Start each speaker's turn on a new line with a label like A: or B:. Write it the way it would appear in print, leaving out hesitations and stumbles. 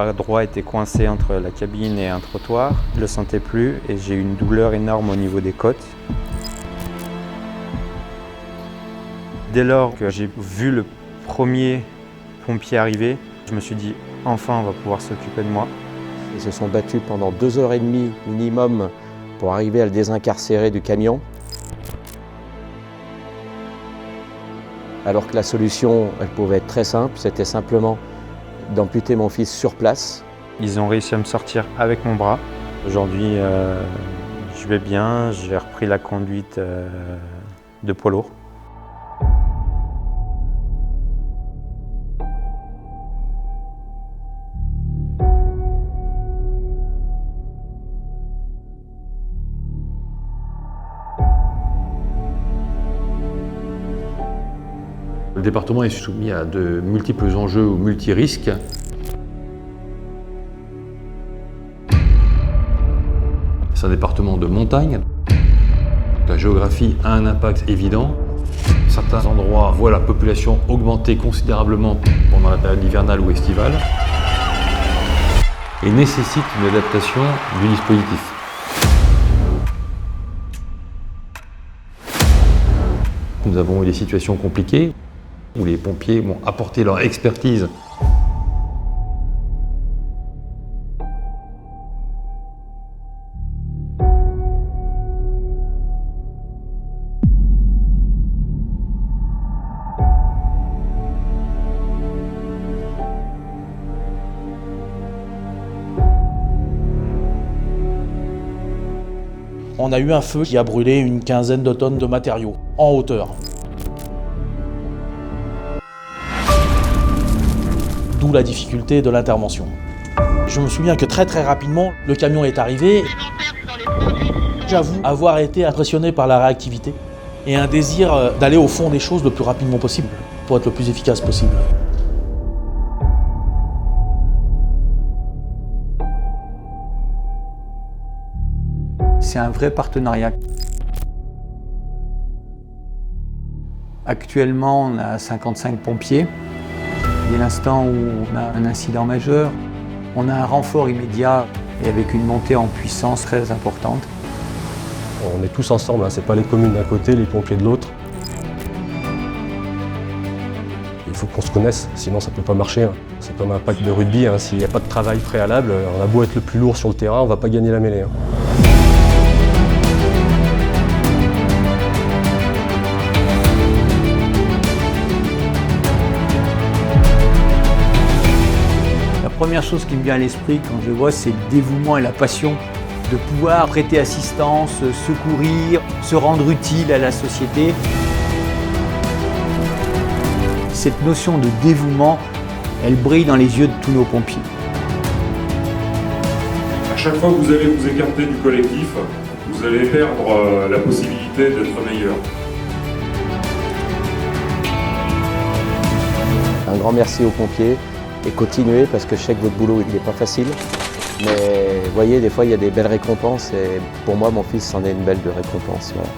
A: bras droit était coincé entre la cabine et un trottoir. Je ne le sentais plus et j'ai eu une douleur énorme au niveau des côtes. Dès lors que j'ai vu le premier pompier arriver, je me suis dit « enfin on va pouvoir s'occuper de moi ».
B: Ils se sont battus pendant 2h30 minimum pour arriver à le désincarcérer du camion. Alors que la solution, elle pouvait être très simple, c'était simplement d'amputer mon fils sur place.
A: Ils ont réussi à me sortir avec mon bras. Aujourd'hui, je vais bien, j'ai repris la conduite de poids lourd.
C: Le département est soumis à de multiples enjeux ou multi-risques. C'est un département de montagne. La géographie a un impact évident. Certains endroits voient la population augmenter considérablement pendant la période hivernale ou estivale et nécessitent une adaptation du dispositif. Nous avons eu des situations compliquées où les pompiers vont apporter leur expertise.
D: On a eu un feu qui a brûlé une quinzaine de tonnes de matériaux en hauteur. D'où la difficulté de l'intervention. Je me souviens que très rapidement, le camion est arrivé. J'avoue avoir été impressionné par la réactivité et un désir d'aller au fond des choses le plus rapidement possible pour être le plus efficace possible.
E: C'est un vrai partenariat. Actuellement, on a 55 pompiers. Dès l'instant où on a un incident majeur, on a un renfort immédiat et avec une montée en puissance très importante.
F: On est tous ensemble, hein. C'est pas les communes d'un côté, les pompiers de l'autre. Il faut qu'on se connaisse, sinon ça peut pas marcher, hein. C'est comme un pack de rugby, hein. S'il n'y a pas de travail préalable, on a beau être le plus lourd sur le terrain, on va pas gagner la mêlée, hein.
E: La première chose qui me vient à l'esprit quand je le vois, c'est le dévouement et la passion de pouvoir prêter assistance, secourir, se rendre utile à la société. Cette notion de dévouement, elle brille dans les yeux de tous nos pompiers.
G: À chaque fois que vous allez vous écarter du collectif, vous allez perdre la possibilité d'être meilleur.
B: Un grand merci aux pompiers et continuez parce que je sais que votre boulot il n'est pas facile. Mais vous voyez, des fois il y a des belles récompenses et pour moi mon fils c'en est une belle de récompense. Voilà.